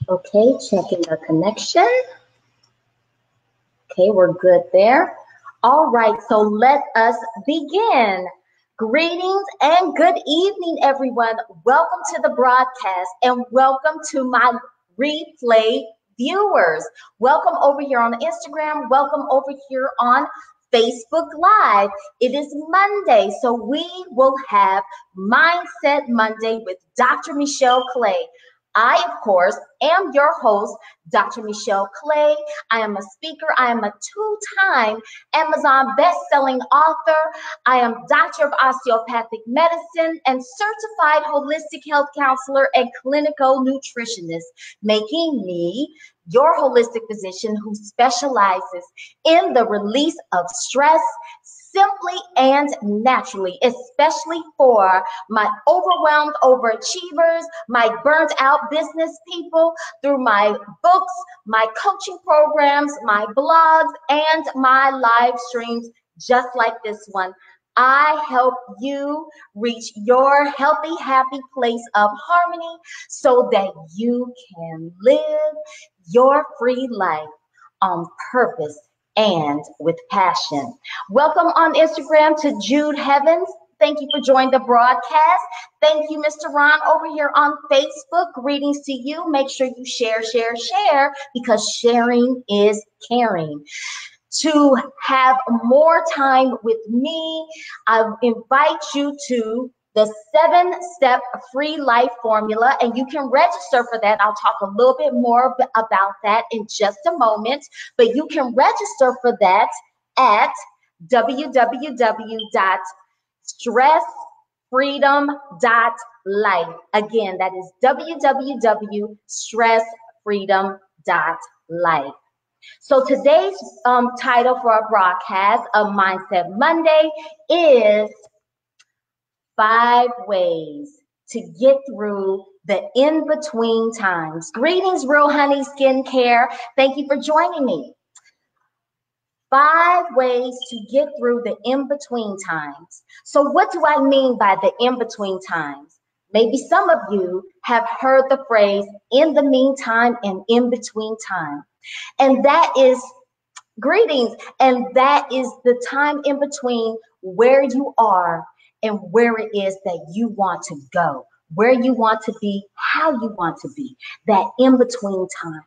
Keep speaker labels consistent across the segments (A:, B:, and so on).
A: Okay, checking the connection. Okay, we're good there. All right, so let us begin. Greetings and good evening, everyone. Welcome to the broadcast and welcome to my replay viewers. Welcome over here on Instagram. Welcome over here on Facebook Live. It is Monday, so we will have Mindset Monday with Dr. Michelle Clay. I, of course, am your host, Dr. Michelle Clay. I am a speaker. I am a two-time Amazon best-selling author. I am Doctor of Osteopathic Medicine and certified holistic health counselor and clinical nutritionist, making me your holistic physician who specializes in the release of stress simply and naturally, especially for my overwhelmed overachievers, my burnt out business people, through my books, my coaching programs, my blogs, and my live streams, just like this one. I help you reach your healthy, happy place of harmony so that you can live your free life on purpose and with passion. Welcome on Instagram to Jude Heavens. Thank you for joining the broadcast. Thank you, Mr. Ron, over here on Facebook. Greetings to you. Make sure you share, because sharing is caring. To have more time with me, I invite you to the 7-step free life formula, and you can register for that. I'll talk a little bit more about that in just a moment, but you can register for that at www.stressfreedom.life. Again, that is www.stressfreedom.life. So today's title for our broadcast of Mindset Monday is 5 ways to get through the in-between times. Greetings, Real Honey Skincare. Thank you for joining me. 5 ways to get through the in-between times. So what do I mean by the in-between times? Maybe some of you have heard the phrase in the meantime and in between time. And that is greetings. And that is the time in between where you are and where it is that you want to go, where you want to be, how you want to be, that in-between time.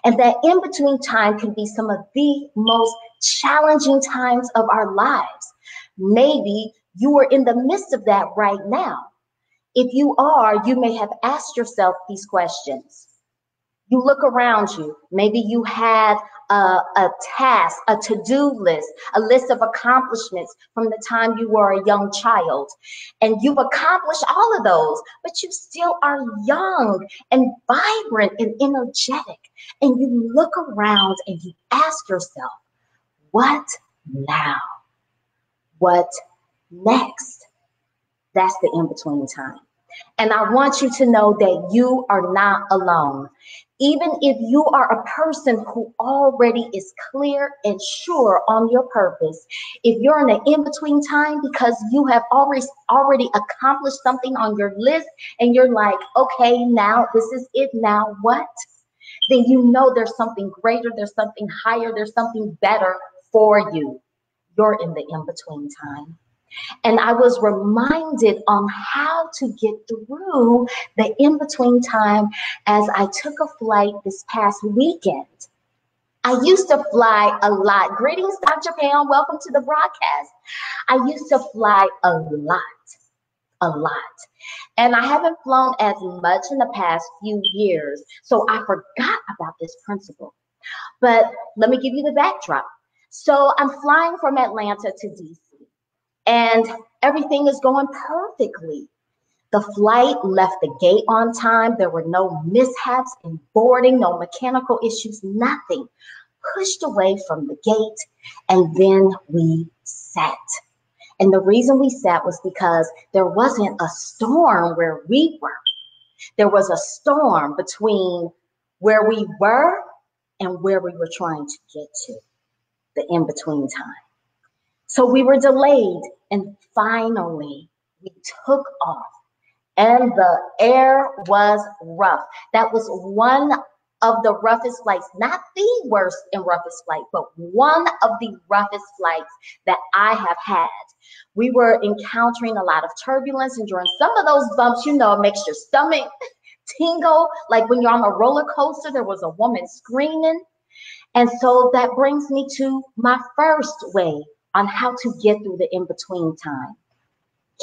A: And that in-between time can be some of the most challenging times of our lives. Maybe you are in the midst of that right now. If you are, you may have asked yourself these questions. You look around you. Maybe you had a task, a to-do list, a list of accomplishments from the time you were a young child. And you've accomplished all of those, but you still are young and vibrant and energetic. And you look around and you ask yourself, what now? What next? That's the in-between time. And I want you to know that you are not alone. Even if you are a person who already is clear and sure on your purpose, if you're in an in-between time because you have already accomplished something on your list and you're like, okay, now this is it, now what? Then you know there's something greater, there's something higher, there's something better for you. You're in the in-between time. And I was reminded on how to get through the in-between time as I took a flight this past weekend. I used to fly a lot. Greetings, Dr. Pam. Welcome to the broadcast. I used to fly a lot. And I haven't flown as much in the past few years, so I forgot about this principle. But let me give you the backdrop. So I'm flying from Atlanta to DC. And everything is going perfectly. The flight left the gate on time. There were no mishaps in boarding, no mechanical issues, nothing. Pushed away from the gate, and then we sat. And the reason we sat was because there wasn't a storm where we were. There was a storm between where we were and where we were trying to get to, the in-between time. So we were delayed, and finally we took off, and the air was rough. That was one of the roughest flights, not the worst and roughest flight, but one of the roughest flights that I have had. We were encountering a lot of turbulence, and during some of those bumps, you know, it makes your stomach tingle. Like when you're on a roller coaster, there was a woman screaming. And so that brings me to my first way on how to get through the in-between time.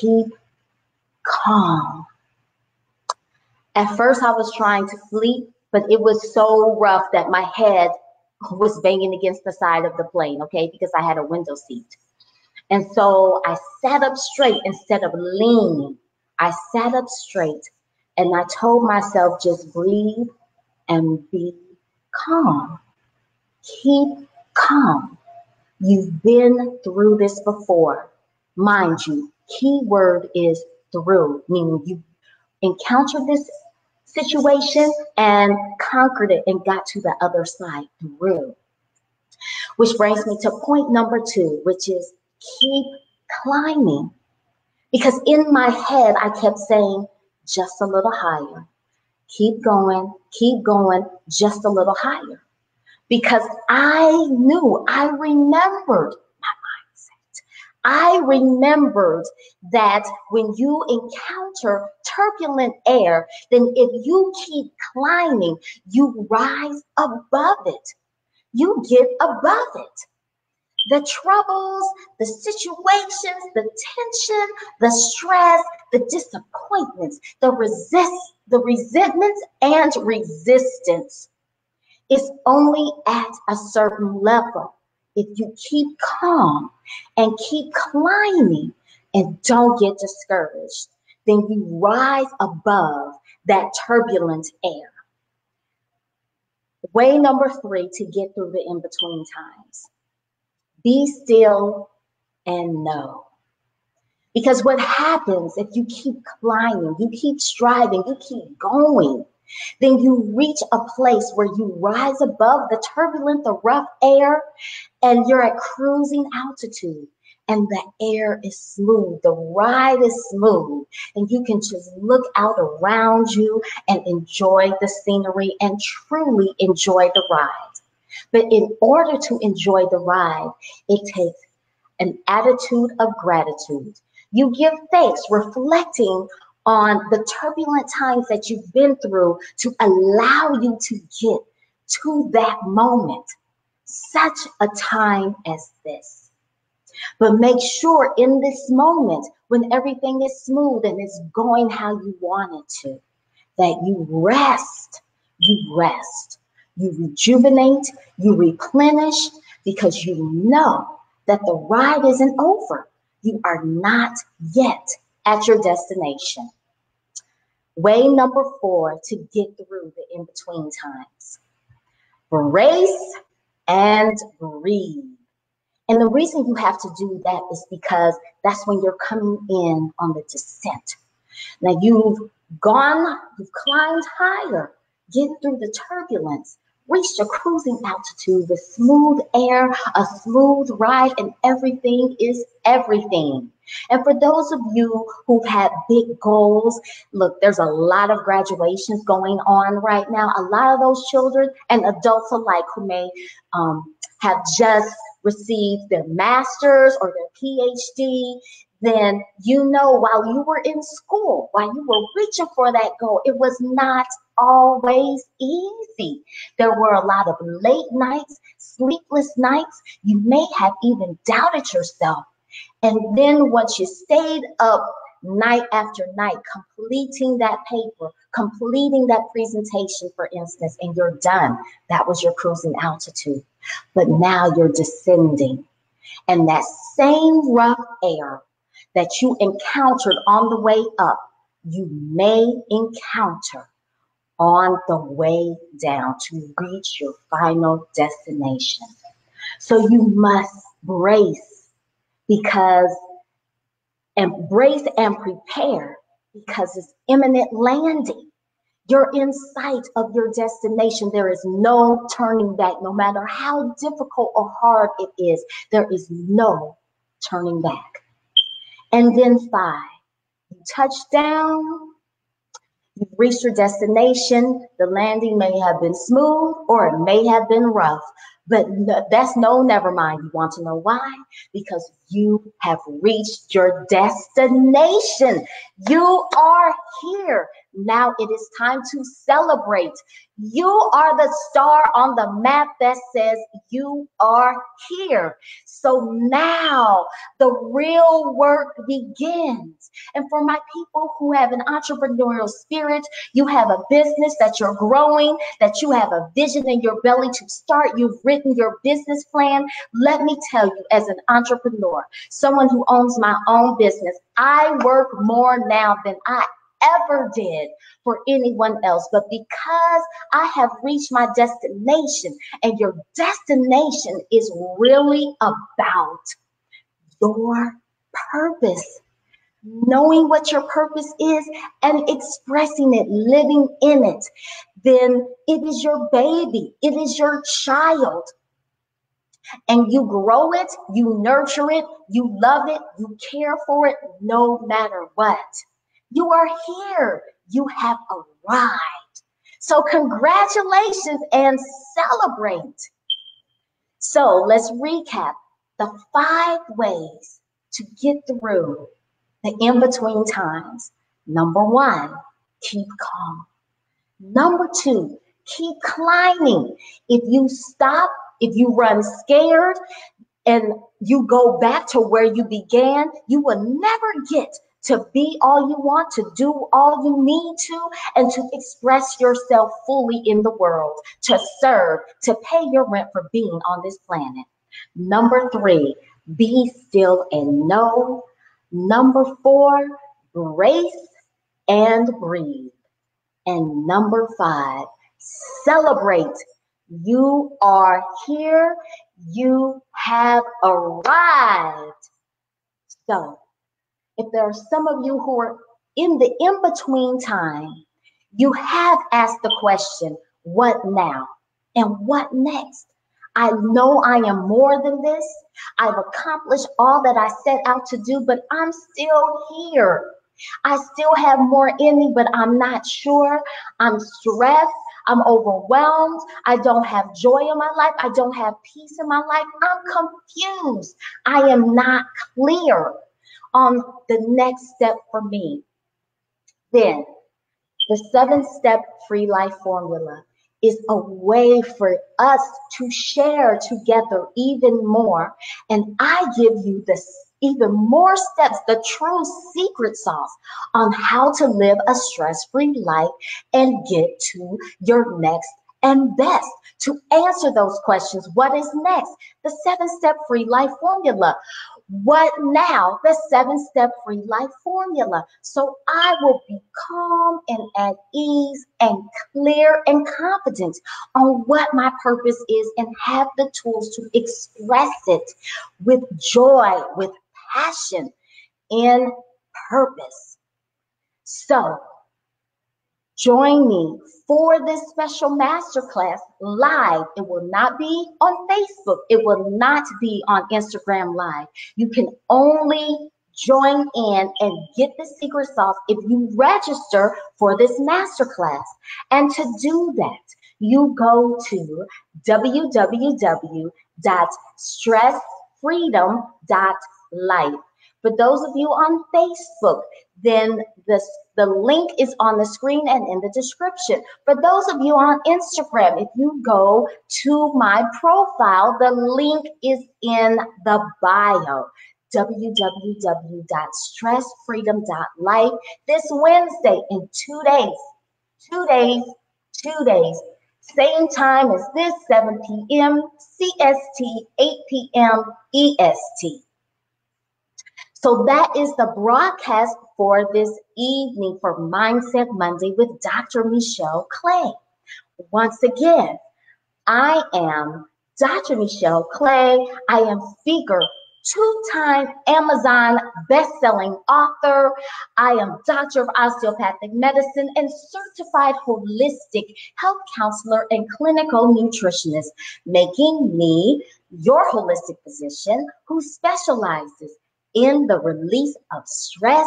A: Keep calm. At first, I was trying to sleep, but it was so rough that my head was banging against the side of the plane, okay, because I had a window seat. And so I sat up straight instead of leaning. I sat up straight and I told myself, just breathe and be calm. Keep calm. You've been through this before. Mind you, key word is through, meaning you encountered this situation and conquered it and got to the other side through. Which brings me to point number 2, which is keep climbing. Because in my head, I kept saying, just a little higher. Keep going, just a little higher. Because I knew, I remembered my mindset. I remembered that when you encounter turbulent air, then if you keep climbing, you rise above it. You get above it. The troubles, the situations, the tension, the stress, the disappointments, the resentments and resistance is only at a certain level. If you keep calm and keep climbing and don't get discouraged, then you rise above that turbulent air. Way number 3 to get through the in-between times. Be still and know. Because what happens if you keep climbing, you keep striving, you keep going, then you reach a place where you rise above the turbulent, the rough air, and you're at cruising altitude. And the air is smooth, the ride is smooth, and you can just look out around you and enjoy the scenery and truly enjoy the ride. But in order to enjoy the ride, it takes an attitude of gratitude. You give thanks, reflecting on the turbulent times that you've been through to allow you to get to that moment, such a time as this. But make sure in this moment, when everything is smooth and it's going how you want it to, that you rest, you rejuvenate, you replenish, because you know that the ride isn't over. You are not yet at your destination. Way number 4 to get through the in-between times. Brace and breathe. And the reason you have to do that is because that's when you're coming in on the descent. Now you've climbed higher, get through the turbulence, reached a cruising altitude with smooth air, a smooth ride, and everything is everything. And for those of you who've had big goals, look, there's a lot of graduations going on right now. A lot of those children and adults alike who may have just received their master's or their PhD, then you know while you were in school, while you were reaching for that goal, it was not always easy. There were a lot of late nights, sleepless nights. You may have even doubted yourself. And then once you stayed up night after night, completing that paper, completing that presentation, for instance, and you're done, that was your cruising altitude. But now you're descending. And that same rough air that you encountered on the way up, you may encounter on the way down to reach your final destination. So you must brace embrace and prepare, because it's imminent landing. You're in sight of your destination. There is no turning back. No matter how difficult or hard it is, there is no turning back. And then 5, you touch down, you reached your destination. The landing may have been smooth or it may have been rough, but that's no, never mind. You want to know why? Because you have reached your destination. You are here. Now it is time to celebrate. You are the star on the map that says you are here. So now the real work begins. And for my people who have an entrepreneurial spirit, you have a business that you're growing, that you have a vision in your belly to start, you've written your business plan. Let me tell you, as an entrepreneur, someone who owns my own business, I work more now than I ever did for anyone else. But because I have reached my destination, and your destination is really about your purpose, knowing what your purpose is and expressing it, living in it, then it is your baby, it is your child. And you grow it, you nurture it, you love it, you care for it, no matter what. You are here. You have arrived. So congratulations and celebrate. So let's recap the 5 ways to get through the in-between times. Number 1, keep calm. Number 2, keep climbing. If you stop, if you run scared and you go back to where you began, you will never get to be all you want, to do all you need to, and to express yourself fully in the world, to serve, to pay your rent for being on this planet. Number 3, be still and know. Number 4, brace and breathe. And number 5, celebrate. You are here. You have arrived. So, if there are some of you who are in the in-between time, you have asked the question, what now? And what next? I know I am more than this. I've accomplished all that I set out to do, but I'm still here. I still have more in me, but I'm not sure. I'm stressed. I'm overwhelmed. I don't have joy in my life. I don't have peace in my life. I'm confused. I am not clear on the next step for me. Then the 7-step free life formula is a way for us to share together even more. And I give you this even more steps, the true secret sauce on how to live a stress-free life and get to your next and best. To answer those questions, what is next? The 7-step free life formula. What now? The 7-step free life formula. So I will be calm and at ease and clear and confident on what my purpose is and have the tools to express it with joy, with passion, in purpose. So join me for this special masterclass live. It will not be on Facebook. It will not be on Instagram Live. You can only join in and get the secret sauce if you register for this masterclass. And to do that, you go to www.stressfreedom.life. For those of you on Facebook, then the link is on the screen and in the description. For those of you on Instagram, if you go to my profile, the link is in the bio. www.stressfreedom.life. This Wednesday in 2 days, 2 days, same time as this, 7 p.m. CST, 8 p.m. EST. So that is the broadcast for this evening for Mindset Monday with Dr. Michelle Clay. Once again, I am Dr. Michelle Clay. I am speaker, 2-time Amazon best-selling author. I am doctor of osteopathic medicine and certified holistic health counselor and clinical nutritionist, making me your holistic physician who specializes in the release of stress,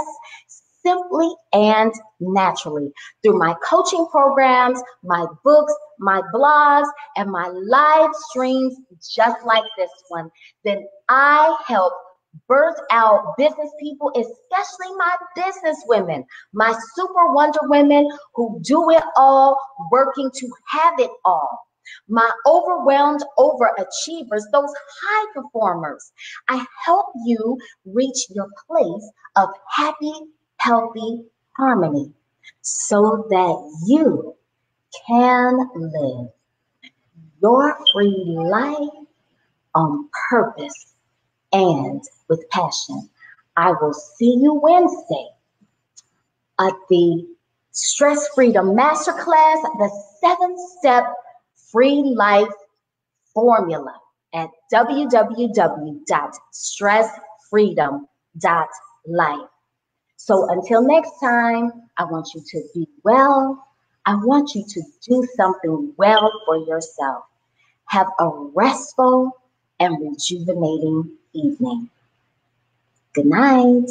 A: simply and naturally through my coaching programs, my books, my blogs, and my live streams just like this one. Then I help birth out business people, especially my business women, my super wonder women who do it all, working to have it all. My overwhelmed overachievers, those high performers. I help you reach your place of happy, healthy harmony so that you can live your free life on purpose and with passion. I will see you Wednesday at the Stress Freedom Masterclass, the 7-step free life formula at www.stressfreedom.life. So until next time, I want you to be well. I want you to do something well for yourself. Have a restful and rejuvenating evening. Good night.